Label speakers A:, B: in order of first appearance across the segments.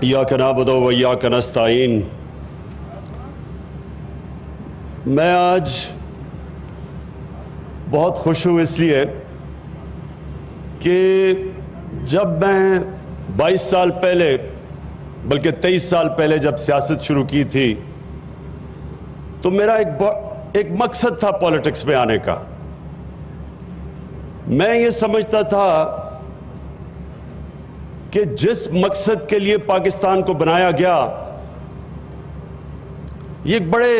A: ایاک نعبد و ایاک نستعین۔ میں آج بہت خوش ہوں اس لیے کہ جب میں 22 سال پہلے بلکہ 23 سال پہلے جب سیاست شروع کی تھی تو میرا ایک مقصد تھا پولیٹکس میں آنے کا۔ میں یہ سمجھتا تھا کہ جس مقصد کے لیے پاکستان کو بنایا گیا، یہ ایک بڑے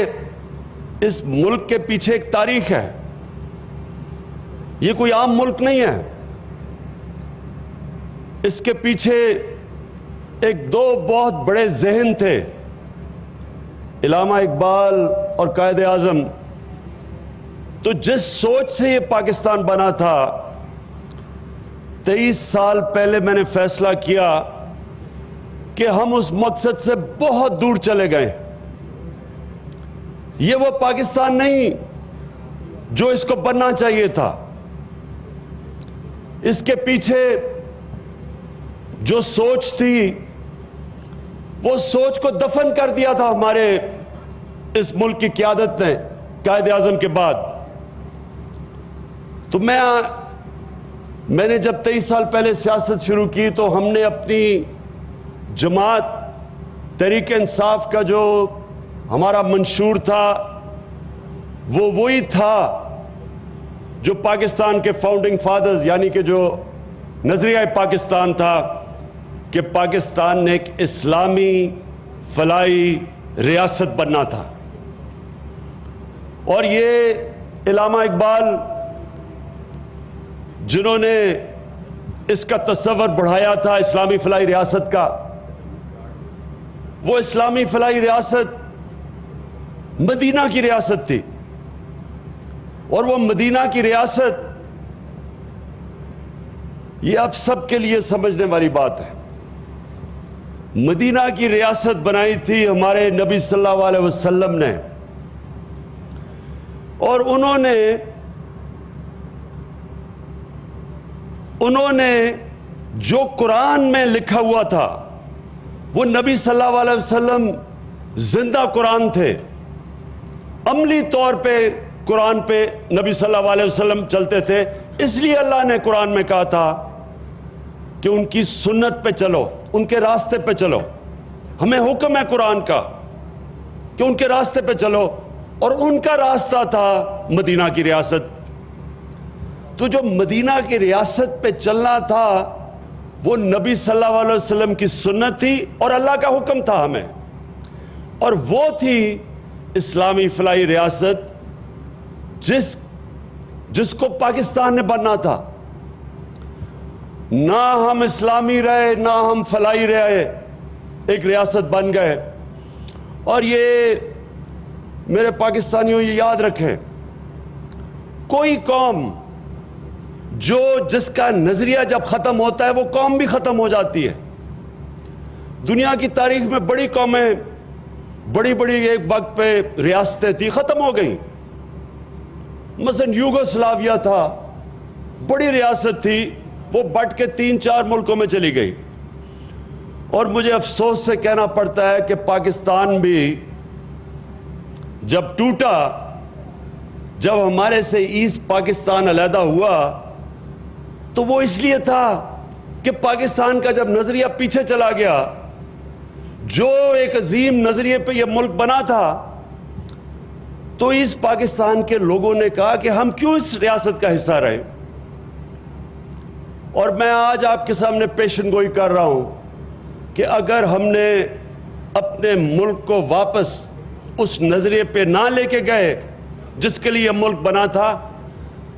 A: اس ملک کے پیچھے ایک تاریخ ہے، یہ کوئی عام ملک نہیں ہے۔ اس کے پیچھے دو بہت بڑے ذہن تھے، علامہ اقبال اور قائد اعظم۔ تو جس سوچ سے یہ پاکستان بنا تھا، 23 سال پہلے میں نے فیصلہ کیا کہ ہم اس مقصد سے بہت دور چلے گئے۔ یہ وہ پاکستان نہیں جو اس کو بننا چاہیے تھا۔ اس کے پیچھے جو سوچ تھی، وہ سوچ کو دفن کر دیا تھا ہمارے اس ملک کی قیادت نے قائد اعظم کے بعد۔ تو میں نے جب 23 سال پہلے سیاست شروع کی تو ہم نے اپنی جماعت تحریک انصاف کا جو ہمارا منشور تھا وہ وہی تھا جو پاکستان کے فاؤنڈنگ فادرز، یعنی کہ جو نظریہ پاکستان تھا کہ پاکستان نے ایک اسلامی فلاحی ریاست بننا تھا۔ اور یہ علامہ اقبال جنہوں نے اس کا تصور بڑھایا تھا اسلامی فلاحی ریاست کا، وہ اسلامی فلاحی ریاست مدینہ کی ریاست تھی۔ اور وہ مدینہ کی ریاست یہ اب سب کے لیے سمجھنے والی بات ہے۔ مدینہ کی ریاست بنائی تھی ہمارے نبی صلی اللہ علیہ وسلم نے، اور انہوں نے جو قرآن میں لکھا ہوا تھا، وہ نبی صلی اللہ علیہ وسلم زندہ قرآن تھے، عملی طور پہ قرآن پہ نبی صلی اللہ علیہ وسلم چلتے تھے۔ اس لیے اللہ نے قرآن میں کہا تھا کہ ان کی سنت پہ چلو، ان کے راستے پہ چلو۔ ہمیں حکم ہے قرآن کا کہ ان کے راستے پہ چلو، اور ان کا راستہ تھا مدینہ کی ریاست۔ تو جو مدینہ کی ریاست پہ چلنا تھا وہ نبی صلی اللہ علیہ وسلم کی سنت تھی اور اللہ کا حکم تھا ہمیں، اور وہ تھی اسلامی فلاحی ریاست جس کو پاکستان نے بننا تھا۔ نہ ہم اسلامی رہے نہ ہم فلاحی رہے، ایک ریاست بن گئے۔ اور یہ میرے پاکستانیوں یہ یاد رکھیں، کوئی قوم جس کا نظریہ جب ختم ہوتا ہے وہ قوم بھی ختم ہو جاتی ہے۔ دنیا کی تاریخ میں بڑی قومیں بڑی ایک وقت پہ ریاستیں تھی، ختم ہو گئیں۔ مثلا یوگوسلاویہ تھا، بڑی ریاست تھی، وہ بٹ کے 3-4 ملکوں میں چلی گئی۔ اور مجھے افسوس سے کہنا پڑتا ہے کہ پاکستان بھی جب ٹوٹا، جب ہمارے سے ایسٹ پاکستان علیحدہ ہوا، تو وہ اس لیے تھا کہ پاکستان کا جب نظریہ پیچھے چلا گیا، جو ایک عظیم نظریے پہ یہ ملک بنا تھا، تو اس پاکستان کے لوگوں نے کہا کہ ہم کیوں اس ریاست کا حصہ رہیں۔ اور میں آج آپ کے سامنے پیشن گوئی کر رہا ہوں کہ اگر ہم نے اپنے ملک کو واپس اس نظریے پہ نہ لے کے گئے جس کے لیے یہ ملک بنا تھا،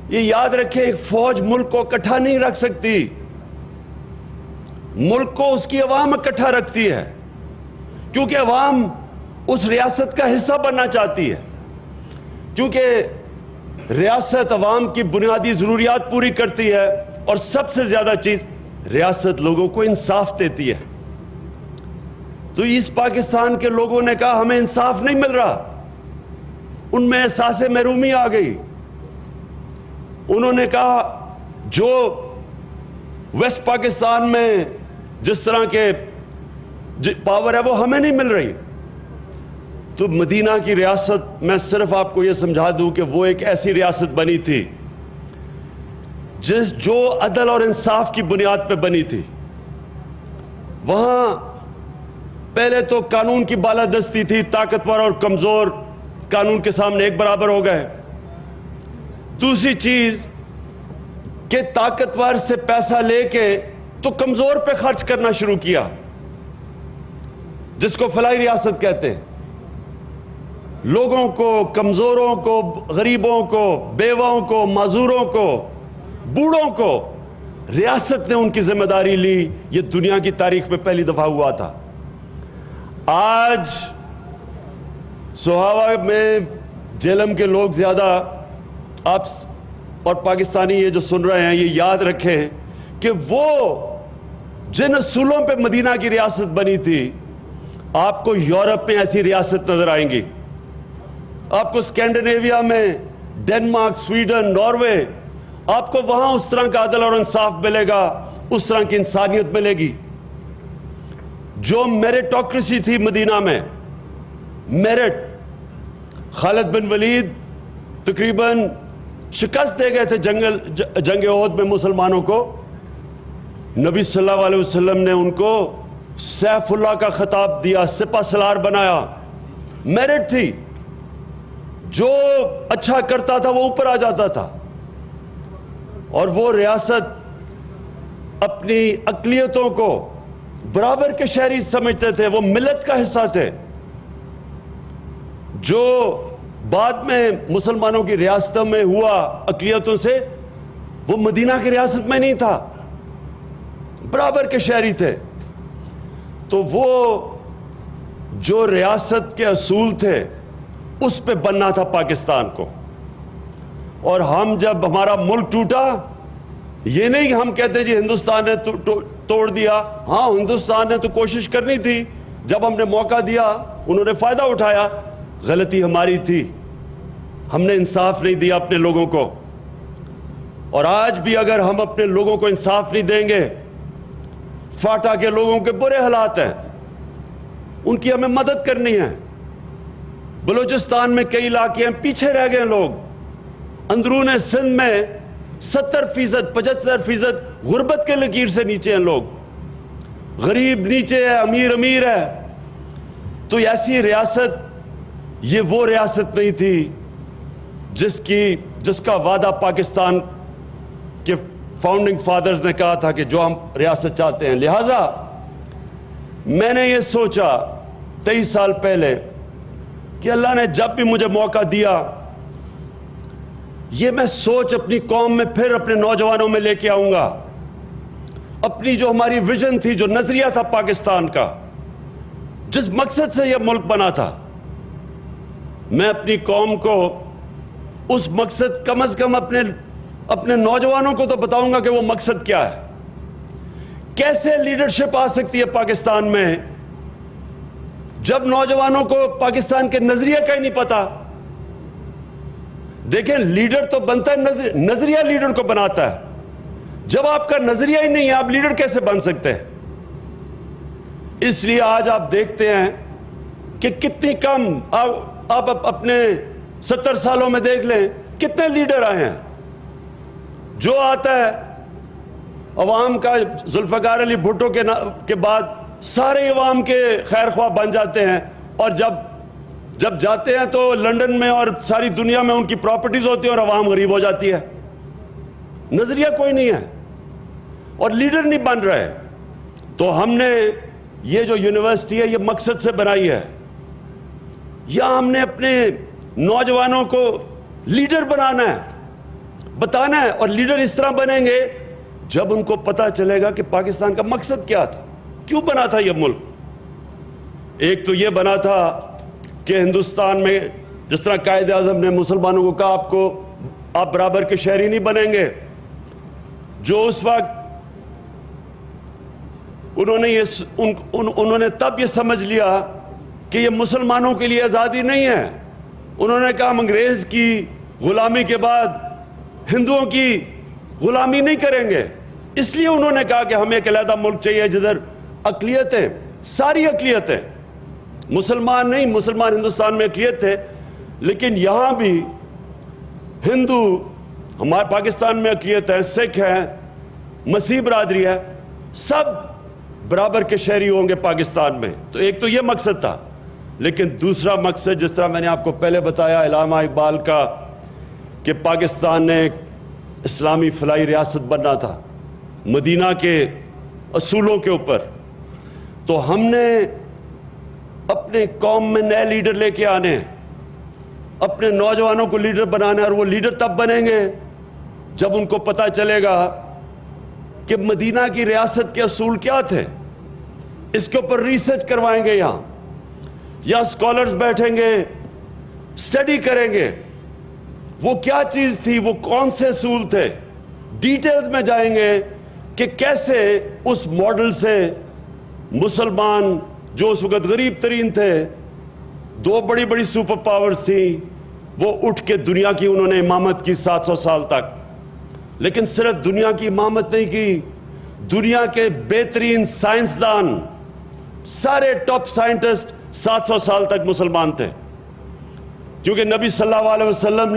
A: یہ یاد رکھیں ایک فوج ملک کو اکٹھا نہیں رکھ سکتی، ملک کو اس کی عوام اکٹھا رکھتی ہے، کیونکہ عوام اس ریاست کا حصہ بننا چاہتی ہے، کیونکہ ریاست عوام کی بنیادی ضروریات پوری کرتی ہے، اور سب سے زیادہ چیز ریاست لوگوں کو انصاف دیتی ہے۔ تو اس پاکستان کے لوگوں نے کہا ہمیں انصاف نہیں مل رہا، ان میں احساس محرومی آ گئی۔ انہوں نے کہا جو ویسٹ پاکستان میں جس طرح کے پاور ہے وہ ہمیں نہیں مل رہی. تو مدینہ کی ریاست میں صرف آپ کو یہ سمجھا دوں کہ وہ ایک ایسی ریاست بنی تھی جو عدل اور انصاف کی بنیاد پہ بنی تھی. وہاں پہلے تو قانون کی بالادستی تھی, طاقتور اور کمزور قانون کے سامنے ایک برابر ہو گئے. دوسری چیز کہ طاقتور سے پیسہ لے کے تو کمزور پہ خرچ کرنا شروع کیا, جس کو فلاحی ریاست کہتے ہیں. لوگوں کو, کمزوروں کو, غریبوں کو, بیواؤں کو, معذوروں کو, بوڑھوں کو ریاست نے ان کی ذمہ داری لی. یہ دنیا کی تاریخ میں پہلی دفعہ ہوا تھا. آج سہاوا میں جہلم کے لوگ زیادہ, آپ اور پاکستانی یہ جو سن رہے ہیں یہ یاد رکھیں کہ وہ جن اصولوں پہ مدینہ کی ریاست بنی تھی, آپ کو یورپ میں ایسی ریاست نظر آئیں گی, آپ کو اسکینڈینیویا میں, ڈنمارک, سویڈن, ناروے, آپ کو وہاں اس طرح کا عدل اور انصاف ملے گا, اس طرح کی انسانیت ملے گی. جو میرٹوکریسی تھی مدینہ میں, میرٹ, خالد بن ولید تقریباً شکست دے گئے تھے جنگ احد میں مسلمانوں کو. نبی صلی اللہ علیہ وسلم نے ان کو سیف اللہ کا خطاب دیا, سپہ سالار بنایا. میرٹ تھی, جو اچھا کرتا تھا وہ اوپر آ جاتا تھا. اور وہ ریاست اپنی اقلیتوں کو برابر کے شہری سمجھتے تھے, وہ ملت کا حصہ تھے. جو بعد میں مسلمانوں کی ریاستوں میں ہوا اقلیتوں سے, وہ مدینہ کی ریاست میں نہیں تھا, برابر کے شہری تھے. تو وہ جو ریاست کے اصول تھے اس پہ بننا تھا پاکستان کو. اور ہم جب ہمارا ملک ٹوٹا, یہ نہیں کہ ہم کہتے جی ہندوستان نے توڑ دیا. ہاں, ہندوستان نے تو کوشش کرنی تھی, جب ہم نے موقع دیا انہوں نے فائدہ اٹھایا. غلطی ہماری تھی, ہم نے انصاف نہیں دیا اپنے لوگوں کو. اور آج بھی اگر ہم اپنے لوگوں کو انصاف نہیں دیں گے, فاٹا کے لوگوں کے برے حالات ہیں, ان کی ہمیں مدد کرنی ہے. بلوچستان میں کئی علاقے ہیں پیچھے رہ گئے لوگ, اندرون سندھ میں 70%, 75% غربت کے لکیر سے نیچے ہیں لوگ, غریب نیچے ہے, امیر امیر ہے. تو ایسی ریاست, یہ وہ ریاست نہیں تھی جس کا وعدہ پاکستان کے فاؤنڈنگ فادرز نے کہا تھا کہ جو ہم ریاست چاہتے ہیں. لہٰذا میں نے یہ سوچا 23 سال پہلے کہ اللہ نے جب بھی مجھے موقع دیا, یہ میں سوچ اپنی قوم میں پھر اپنے نوجوانوں میں لے کے آؤں گا. اپنی جو ہماری ویژن تھی, جو نظریہ تھا پاکستان کا, جس مقصد سے یہ ملک بنا تھا, میں اپنی قوم کو اس مقصد کم از کم اپنے نوجوانوں کو تو بتاؤں گا کہ وہ مقصد کیا ہے. کیسے لیڈرشپ آ سکتی ہے پاکستان میں جب نوجوانوں کو پاکستان کے نظریہ کا ہی نہیں پتا. دیکھیں, لیڈر تو بنتا ہے, نظریہ لیڈر کو بناتا ہے. جب آپ کا نظریہ ہی نہیں ہے, آپ لیڈر کیسے بن سکتے ہیں؟ اس لیے آج آپ دیکھتے ہیں کہ کتنی کم, آپ اپنے 70 سالوں میں دیکھ لیں کتنے لیڈر آئے ہیں. جو آتا ہے عوام کا, ذوالفقار علی بھٹو کے بعد سارے عوام کے خیر خواہ بن جاتے ہیں, اور جب جاتے ہیں تو لنڈن میں اور ساری دنیا میں ان کی پراپرٹیز ہوتی ہیں اور عوام غریب ہو جاتی ہے. نظریہ کوئی نہیں ہے اور لیڈر نہیں بن رہے. تو ہم نے یہ جو یونیورسٹی ہے یہ مقصد سے بنائی ہے, یا ہم نے اپنے نوجوانوں کو لیڈر بنانا ہے, بتانا ہے. اور لیڈر اس طرح بنیں گے جب ان کو پتہ چلے گا کہ پاکستان کا مقصد کیا تھا, کیوں بنا تھا یہ ملک. ایک تو یہ بنا تھا کہ ہندوستان میں جس طرح قائد اعظم نے مسلمانوں کو کہا آپ برابر کے شہری نہیں بنیں گے, جو اس وقت انہوں نے تب یہ سمجھ لیا کہ یہ مسلمانوں کے لیے آزادی نہیں ہے. انہوں نے کہا ہم انگریز کی غلامی کے بعد ہندوؤں کی غلامی نہیں کریں گے. اس لیے انہوں نے کہا کہ ہمیں ایک علیحدہ ملک چاہیے جدھر اقلیتیں ساری اقلیتیں، مسلمان نہیں، مسلمان ہندوستان میں اقلیت تھے، لیکن یہاں بھی ہندو ہمارے پاکستان میں اقلیت ہے، سکھ ہیں، مسیح برادری ہے، سب برابر کے شہری ہوں گے پاکستان میں. تو ایک تو یہ مقصد تھا، لیکن دوسرا مقصد جس طرح میں نے آپ کو پہلے بتایا علامہ اقبال کا کہ پاکستان نے ایک اسلامی فلاحی ریاست بننا تھا مدینہ کے اصولوں کے اوپر. تو ہم نے اپنے قوم میں نئے لیڈر لے کے آنے ہیں، اپنے نوجوانوں کو لیڈر بنانا ہے، اور وہ لیڈر تب بنیں گے جب ان کو پتہ چلے گا کہ مدینہ کی ریاست کے اصول کیا تھے. اس کے اوپر ریسرچ کروائیں گے، یہاں اسکالرز بیٹھیں گے، اسٹڈی کریں گے وہ کیا چیز تھی، وہ کون سے اصول تھے، ڈیٹیلز میں جائیں گے کہ کیسے اس ماڈل سے مسلمان جو اس وقت غریب ترین تھے، دو بڑی بڑی سپر پاورز تھیں، وہ اٹھ کے دنیا کی انہوں نے امامت کی 700 سال تک. لیکن صرف دنیا کی امامت نہیں کی، دنیا کے بہترین سائنسدان، سارے ٹاپ سائنٹسٹ 700 سال تک مسلمان تھے، کیونکہ نبی صلی اللہ علیہ وسلم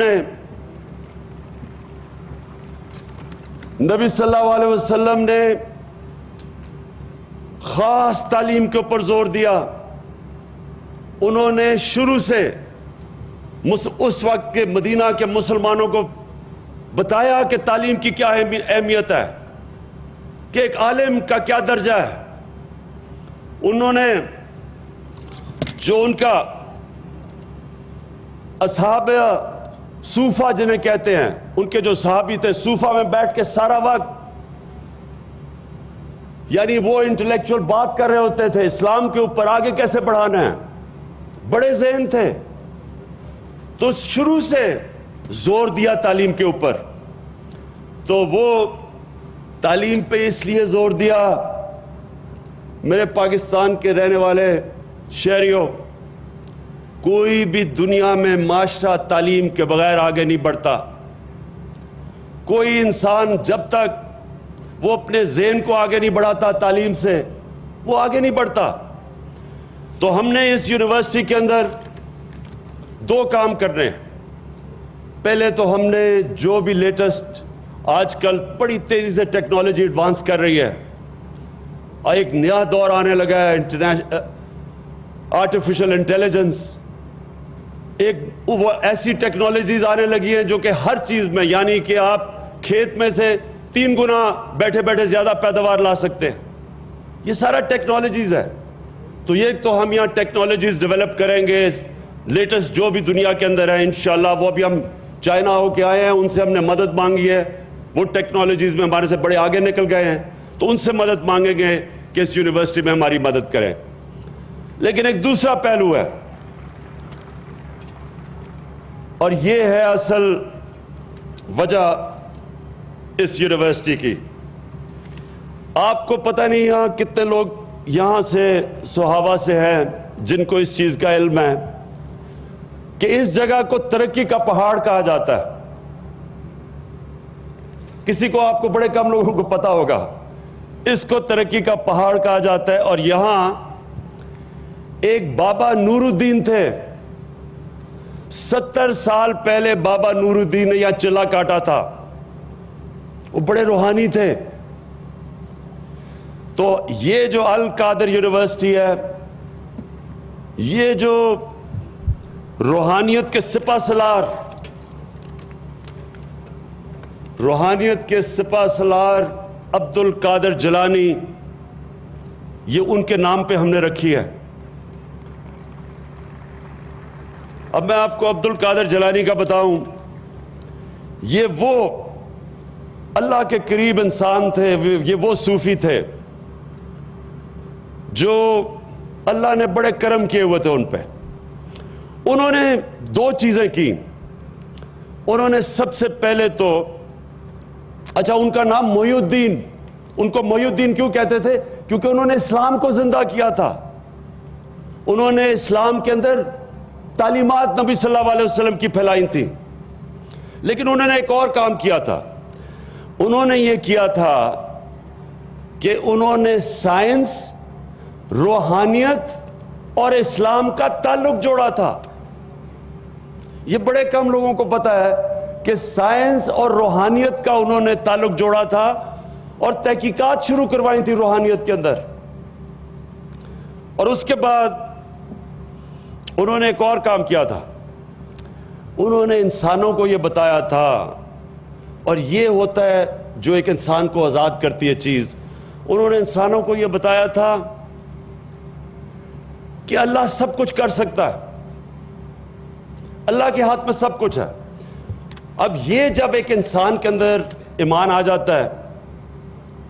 A: نے خاص تعلیم کے اوپر زور دیا. انہوں نے شروع سے اس وقت کے مدینہ کے مسلمانوں کو بتایا کہ تعلیم کی کیا اہمیت ہے، کہ ایک عالم کا کیا درجہ ہے. انہوں نے جو ان کا اصحاب صوفہ جنہیں کہتے ہیں، ان کے جو صحابی تھے، صوفہ میں بیٹھ کے سارا وقت یعنی وہ انٹلیکچوئل بات کر رہے ہوتے تھے اسلام کے اوپر آگے کیسے بڑھانا ہے، بڑے ذہن تھے. تو شروع سے زور دیا تعلیم کے اوپر. تو وہ تعلیم پہ اس لیے زور دیا، میرے پاکستان کے رہنے والے شہریوں، کوئی بھی دنیا میں معاشرہ تعلیم کے بغیر آگے نہیں بڑھتا. کوئی انسان جب تک وہ اپنے ذہن کو آگے نہیں بڑھاتا تعلیم سے، وہ آگے نہیں بڑھتا. تو ہم نے اس یونیورسٹی کے اندر دو کام کرنے ہیں. پہلے تو ہم نے جو بھی لیٹسٹ آج کل بڑی تیزی سے ٹیکنالوجی ایڈوانس کر رہی ہے، ایک نیا دور آنے لگا ہے آرٹیفیشل انٹیلیجنس، ایک وہ ایسی ٹیکنالوجیز آنے لگی ہیں جو کہ ہر چیز میں، یعنی کہ آپ کھیت میں سے 3 گنا بیٹھے بیٹھے زیادہ پیداوار لا سکتے ہیں. یہ سارا ٹیکنالوجیز ہے. تو یہ تو ہم یہاں ٹیکنالوجیز ڈیولپ کریں گے لیٹسٹ جو بھی دنیا کے اندر ہے انشاءاللہ. وہ بھی ہم چائنا ہو کے آئے ہیں، ان سے ہم نے مدد مانگی ہے، وہ ٹیکنالوجیز میں ہمارے سے بڑے آگے نکل گئے ہیں، تو ان سے مدد مانگیں گے کہ اس یونیورسٹی میں ہماری مدد کریں. لیکن ایک دوسرا پہلو ہے، اور یہ ہے اصل وجہ اس یونیورسٹی کی. آپ کو پتہ نہیں یہاں کتنے لوگ یہاں سے سہاوا سے ہیں جن کو اس چیز کا علم ہے کہ اس جگہ کو ترقی کا پہاڑ کہا جاتا ہے. کسی کو، آپ کو بڑے کم لوگوں کو پتا ہوگا، اس کو ترقی کا پہاڑ کہا جاتا ہے. اور یہاں ایک بابا نور الدین تھے، 70 سال پہلے بابا نور الدین نے یہاں چلا کاٹا تھا. وہ بڑے روحانی تھے. تو یہ جو القادر یونیورسٹی ہے، یہ جو روحانیت کے سپہ سالار، عبد القادر جیلانی، یہ ان کے نام پہ ہم نے رکھی ہے. اب میں آپ کو عبد القادر جیلانی کا بتاؤں، یہ وہ اللہ کے قریب انسان تھے، یہ وہ صوفی تھے جو اللہ نے بڑے کرم کیے ہوئے تھے ان پہ. انہوں نے 2 چیزیں کی. انہوں نے سب سے پہلے تو، اچھا ان کا نام محی الدین، ان کو محی الدین کیوں کہتے تھے؟ کیونکہ انہوں نے اسلام کو زندہ کیا تھا. انہوں نے اسلام کے اندر تعلیمات نبی صلی اللہ علیہ وسلم کی پھیلائی تھی. لیکن انہوں نے ایک اور کام کیا تھا. انہوں نے یہ کیا تھا کہ انہوں نے سائنس روحانیت اور اسلام کا تعلق جوڑا تھا. یہ بڑے کم لوگوں کو پتا ہے کہ سائنس اور روحانیت کا انہوں نے تعلق جوڑا تھا اور تحقیقات شروع کروائی تھی روحانیت کے اندر. اور اس کے بعد انہوں نے ایک اور کام کیا تھا. انہوں نے انسانوں کو یہ بتایا تھا, اور یہ ہوتا ہے جو ایک انسان کو آزاد کرتی ہے چیز, انہوں نے انسانوں کو یہ بتایا تھا کہ اللہ سب کچھ کر سکتا ہے, اللہ کے ہاتھ میں سب کچھ ہے. اب یہ جب ایک انسان کے اندر ایمان آ جاتا ہے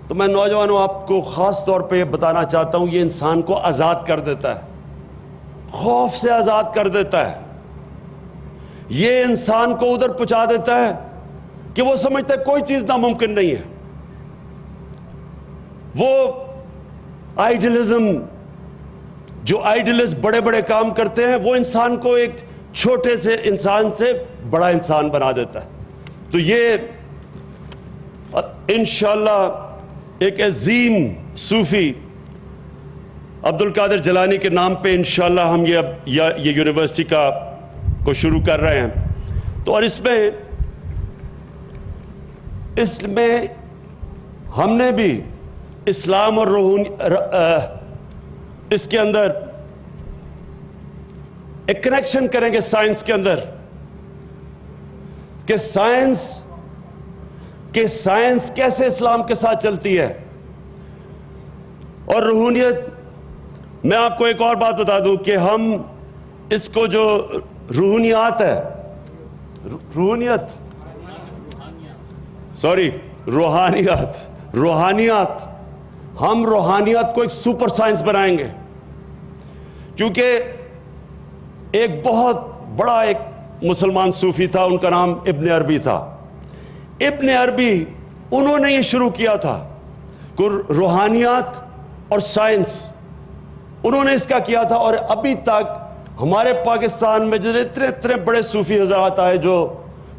A: تو میں نوجوانوں آپ کو خاص طور پہ یہ بتانا چاہتا ہوں, یہ انسان کو آزاد کر دیتا ہے, خوف سے آزاد کر دیتا ہے. یہ انسان کو ادھر پہنچا دیتا ہے کہ وہ سمجھتا ہے کوئی چیز ناممکن نہیں ہے. وہ آئیڈیلزم, جو آئیڈیلسٹ بڑے بڑے کام کرتے ہیں, وہ انسان کو ایک چھوٹے سے انسان سے بڑا انسان بنا دیتا ہے. تو یہ انشاءاللہ ایک عظیم صوفی عبد القادر جیلانی کے نام پہ انشاءاللہ ہم یہ یونیورسٹی کو شروع کر رہے ہیں. تو اور اس میں ہم نے بھی اسلام اور اس کے اندر ایک کنیکشن کریں گے سائنس کے اندر, کہ سائنس کیسے اسلام کے ساتھ چلتی ہے. اور روحانیت, میں آپ کو ایک اور بات بتا دوں کہ ہم اس کو جو روحانیات ہے, روحانیات, ہم روحانیات کو ایک سپر سائنس بنائیں گے. کیونکہ ایک بہت بڑا ایک مسلمان صوفی تھا, ان کا نام ابن عربی تھا. ابن عربی انہوں نے یہ شروع کیا تھا کہ روحانیات اور سائنس, انہوں نے اس کا کیا تھا. اور ابھی تک ہمارے پاکستان میں جو اتنے بڑے صوفی حضرات آئے, جو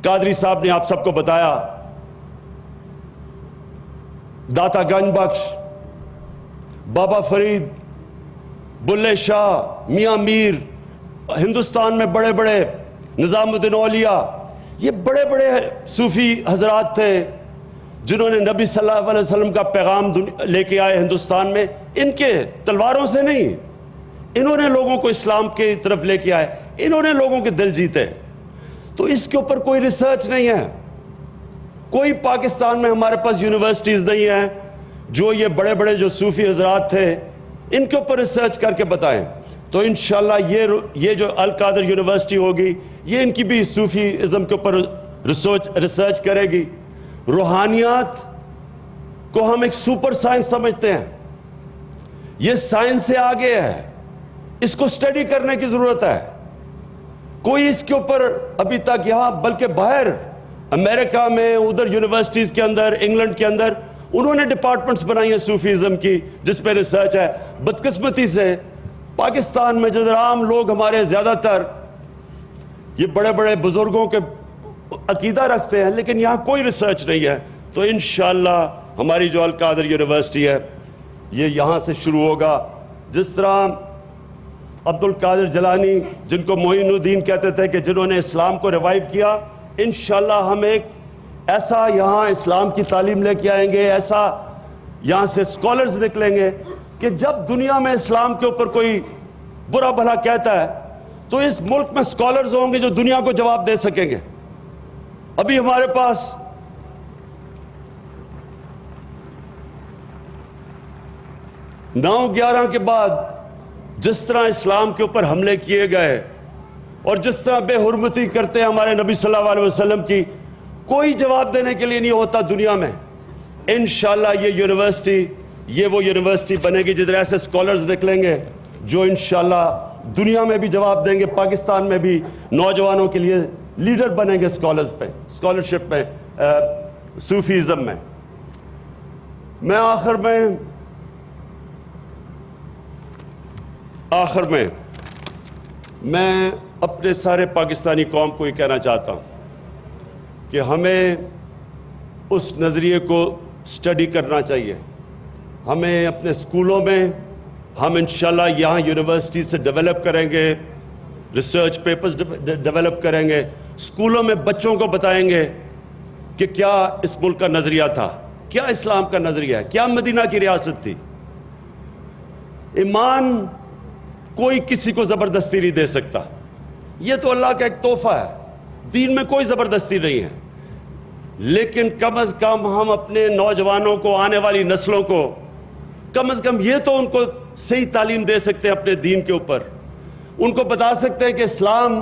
A: قادری صاحب نے آپ سب کو بتایا, داتا گنج بخش, بابا فرید, بلے شاہ, میاں میر, ہندوستان میں بڑے بڑے نظام الدین اولیاء, یہ بڑے بڑے صوفی حضرات تھے جنہوں نے نبی صلی اللہ علیہ وسلم کا پیغام لے کے آئے ہندوستان میں. ان کے تلواروں سے نہیں, انہوں نے لوگوں کو اسلام کی طرف لے کے آئے, انہوں نے لوگوں کے دل جیتے. تو اس کے اوپر کوئی ریسرچ نہیں ہے, کوئی پاکستان میں ہمارے پاس یونیورسٹیز نہیں ہیں جو یہ بڑے بڑے جو صوفی حضرات تھے ان کے اوپر ریسرچ کر کے بتائیں. تو انشاءاللہ یہ جو القادر یونیورسٹی ہوگی, یہ ان کی بھی صوفی ازم کے اوپر ریسرچ کرے گی. روحانیات کو ہم ایک سپر سائنس سمجھتے ہیں, یہ سائنس سے آگے ہے, اس کو اسٹڈی کرنے کی ضرورت ہے. کوئی اس کے اوپر ابھی تک یہاں بلکہ باہر امریکہ میں, ادھر یونیورسٹیز کے اندر, انگلینڈ کے اندر انہوں نے ڈپارٹمنٹس بنائی ہیں صوفیزم کی جس پہ ریسرچ ہے. بدقسمتی سے پاکستان میں جو عام لوگ ہمارے زیادہ تر یہ بڑے بڑے بزرگوں کے عقیدہ رکھتے ہیں, لیکن یہاں کوئی ریسرچ نہیں ہے. تو انشاءاللہ ہماری جو القادر یونیورسٹی ہے یہ یہاں سے شروع ہوگا. جس طرح عبد القادر جیلانی, جن کو معین الدین کہتے تھے, کہ جنہوں نے اسلام کو ریوائیو کیا, انشاءاللہ ہم ایک ایسا یہاں اسلام کی تعلیم لے کے آئیں گے, ایسا یہاں سے اسکالرز نکلیں گے کہ جب دنیا میں اسلام کے اوپر کوئی برا بھلا کہتا ہے تو اس ملک میں اسکالرز ہوں گے جو دنیا کو جواب دے سکیں گے. ابھی ہمارے پاس نو 11 کے بعد جس طرح اسلام کے اوپر حملے کیے گئے اور جس طرح بے حرمتی کرتے ہیں ہمارے نبی صلی اللہ علیہ وسلم کی, کوئی جواب دینے کے لیے نہیں ہوتا دنیا میں. انشاءاللہ یہ وہ یونیورسٹی بنے گی جدھر ایسے اسکالرز نکلیں گے جو انشاءاللہ دنیا میں بھی جواب دیں گے, پاکستان میں بھی نوجوانوں کے لیے لیڈر بنیں گے اسکالرشپ میں, صوفیزم میں. میں آخر میں میں اپنے سارے پاکستانی قوم کو یہ کہنا چاہتا ہوں کہ ہمیں اس نظریے کو اسٹڈی کرنا چاہیے. ہمیں اپنے اسکولوں میں ہم انشاءاللہ یہاں یونیورسٹی سے ڈیولپ کریں گے، ریسرچ پیپرز ڈیولپ کریں گے، اسکولوں میں بچوں کو بتائیں گے کہ کیا اس ملک کا نظریہ تھا، کیا اسلام کا نظریہ ہے، کیا مدینہ کی ریاست تھی۔ ایمان کوئی کسی کو زبردستی نہیں دے سکتا، یہ تو اللہ کا ایک تحفہ ہے، دین میں کوئی زبردستی نہیں ہے، لیکن کم از کم ہم اپنے نوجوانوں کو، آنے والی نسلوں کو کم از کم یہ تو ان کو صحیح تعلیم دے سکتے ہیں اپنے دین کے اوپر، ان کو بتا سکتے ہیں کہ اسلام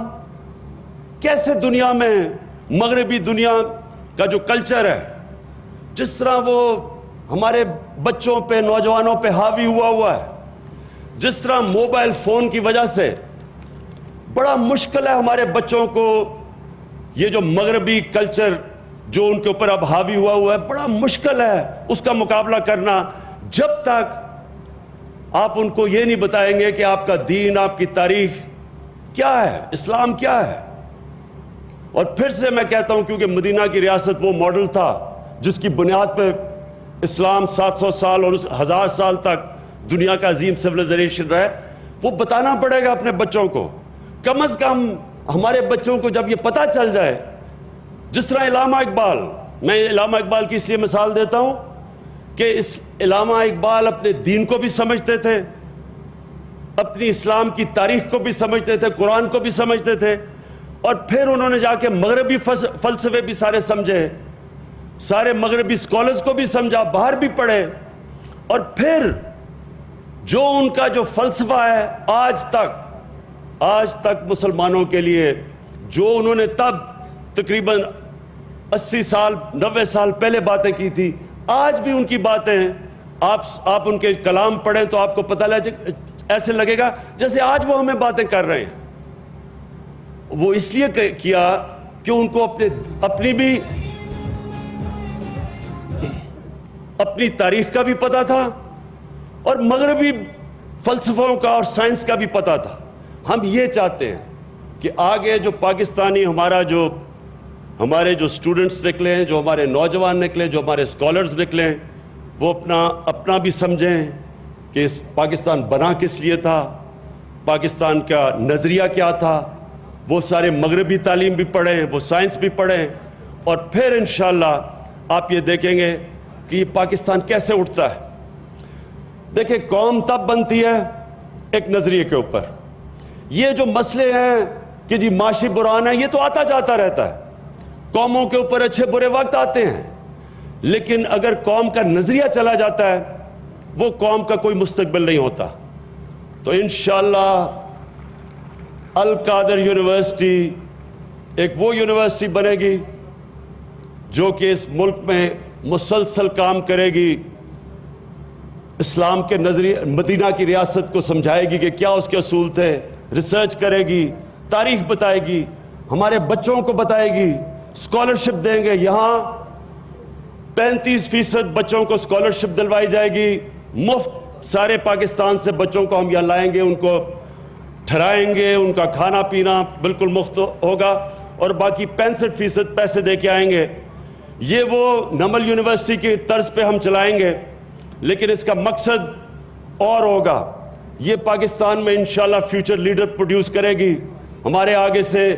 A: کیسے دنیا میں، مغربی دنیا کا جو کلچر ہے، جس طرح وہ ہمارے بچوں پہ، نوجوانوں پہ حاوی ہوا ہے، جس طرح موبائل فون کی وجہ سے بڑا مشکل ہے ہمارے بچوں کو یہ جو مغربی کلچر جو ان کے اوپر اب حاوی ہوا ہے، بڑا مشکل ہے اس کا مقابلہ کرنا، جب تک آپ ان کو یہ نہیں بتائیں گے کہ آپ کا دین، آپ کی تاریخ کیا ہے، اسلام کیا ہے۔ اور پھر سے میں کہتا ہوں، کیونکہ مدینہ کی ریاست وہ ماڈل تھا جس کی بنیاد پہ اسلام 700 سال اور 1000 سال تک دنیا کا عظیم سویلائزیشن رہا ہے، وہ بتانا پڑے گا اپنے بچوں کو۔ کم از کم ہمارے بچوں کو جب یہ پتہ چل جائے، جس طرح علامہ اقبال، میں علامہ اقبال کی اس لیے مثال دیتا ہوں کہ اس علامہ اقبال اپنے دین کو بھی سمجھتے تھے، اپنی اسلام کی تاریخ کو بھی سمجھتے تھے، قرآن کو بھی سمجھتے تھے، اور پھر انہوں نے جا کے مغربی فلسفے بھی سارے سمجھے، سارے مغربی اسکالرز کو بھی سمجھا، باہر بھی پڑھے، اور پھر جو ان کا جو فلسفہ ہے آج تک مسلمانوں کے لیے، جو انہوں نے تب تقریباً 80 سال 90 سال پہلے باتیں کی تھی، آج بھی ان کی باتیں ہیں۔ آپ ان کے کلام پڑھیں تو آپ کو پتہ ایسے لگے گا جیسے آج وہ ہمیں باتیں کر رہے ہیں۔ وہ اس لیے کیا کہ ان کو اپنی تاریخ کا بھی پتہ تھا اور مغربی فلسفوں کا اور سائنس کا بھی پتہ تھا۔ ہم یہ چاہتے ہیں کہ آگے جو پاکستانی ہمارے جو سٹوڈنٹس نکلیں، جو ہمارے نوجوان نکلیں، جو ہمارے اسکالرز نکلیں، وہ اپنا بھی سمجھیں کہ پاکستان بنا کس لیے تھا، پاکستان کا نظریہ کیا تھا، وہ سارے مغربی تعلیم بھی پڑھیں، وہ سائنس بھی پڑھیں، اور پھر انشاءاللہ آپ یہ دیکھیں گے کہ یہ پاکستان کیسے اٹھتا ہے۔ دیکھیں، قوم تب بنتی ہے ایک نظریے کے اوپر۔ یہ جو مسئلے ہیں کہ جی معاشی بحران ہے، یہ تو آتا جاتا رہتا ہے، قوموں کے اوپر اچھے برے وقت آتے ہیں، لیکن اگر قوم کا نظریہ چلا جاتا ہے، وہ قوم کا کوئی مستقبل نہیں ہوتا۔ تو انشاءاللہ القادر یونیورسٹی ایک وہ یونیورسٹی بنے گی جو کہ اس ملک میں مسلسل کام کرے گی، اسلام کے نظریے، مدینہ کی ریاست کو سمجھائے گی کہ کیا اس کے اصول تھے، ریسرچ کرے گی، تاریخ بتائے گی، ہمارے بچوں کو بتائے گی، اسکالرشپ دیں گے۔ یہاں 35% بچوں کو اسکالرشپ دلوائی جائے گی، مفت سارے پاکستان سے بچوں کو ہم یہاں لائیں گے، ان کو ٹھہرائیں گے، ان کا کھانا پینا بالکل مفت ہوگا، اور باقی 65% پیسے دے کے آئیں گے۔ یہ وہ نمل یونیورسٹی کی طرز پہ ہم چلائیں گے، لیکن اس کا مقصد اور ہوگا۔ یہ پاکستان میں انشاءاللہ فیوچر لیڈر پروڈیوس کرے گی۔ ہمارے آگے سے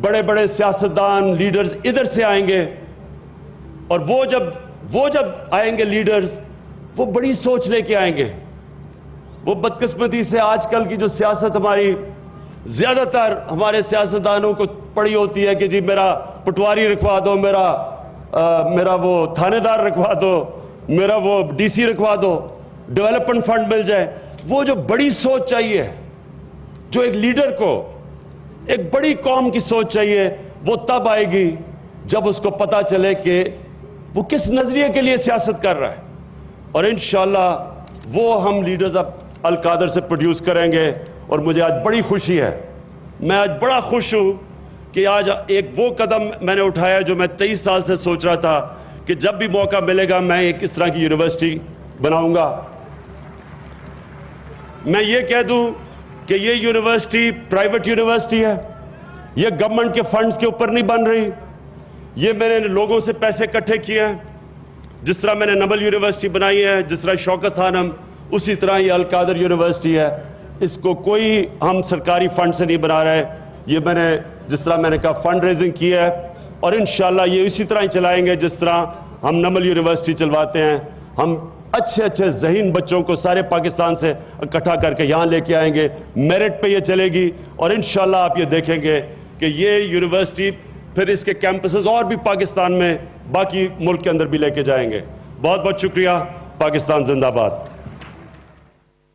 A: بڑے بڑے سیاستدان، لیڈرز ادھر سے آئیں گے، اور وہ جب آئیں گے لیڈرز، وہ بڑی سوچ لے کے آئیں گے۔ وہ بدقسمتی سے آج کل کی جو سیاست ہماری، زیادہ تر ہمارے سیاستدانوں کو پڑی ہوتی ہے کہ جی میرا پٹواری رکھوا دو، میرا وہ تھانے دار رکھوا دو، میرا وہ ڈی سی رکھوا دو، ڈیولپمنٹ فنڈ مل جائے۔ وہ جو بڑی سوچ چاہیے، جو ایک لیڈر کو ایک بڑی قوم کی سوچ چاہیے، وہ تب آئے گی جب اس کو پتہ چلے کہ وہ کس نظریے کے لیے سیاست کر رہا ہے، اور انشاءاللہ وہ ہم لیڈرز اب القادر سے پروڈیوس کریں گے۔ اور مجھے آج بڑی خوشی ہے، میں آج بڑا خوش ہوں کہ آج ایک وہ قدم میں نے اٹھایا جو میں 23 سال سے سوچ رہا تھا کہ جب بھی موقع ملے گا میں ایک اس طرح کی یونیورسٹی بناؤں گا۔ میں یہ کہہ دوں کہ یہ یونیورسٹی پرائیویٹ یونیورسٹی ہے، یہ گورنمنٹ کے فنڈز کے اوپر نہیں بن رہی، یہ میں نے لوگوں سے پیسے اکٹھے کیے ہیں، جس طرح میں نے نمل یونیورسٹی بنائی ہے، جس طرح شوکت خانم اسی طرح یہ القادر یونیورسٹی ہے، اس کو کوئی ہم سرکاری فنڈ سے نہیں بنا رہے، یہ میں نے جس طرح میں نے کہا فنڈ ریزنگ کی ہے، اور انشاءاللہ یہ اسی طرح ہی چلائیں گے جس طرح ہم نمل یونیورسٹی چلواتے ہیں۔ ہم اچھے اچھے ذہین بچوں کو سارے پاکستان سے اکٹھا کر کے یہاں لے کے آئیں گے، میرٹ پہ یہ چلے گی، اور انشاءاللہ آپ یہ دیکھیں گے کہ یہ یونیورسٹی پھر اس کے کیمپسز اور بھی پاکستان میں باقی ملک کے اندر بھی لے کے جائیں گے۔ بہت بہت شکریہ۔ پاکستان زندہ باد۔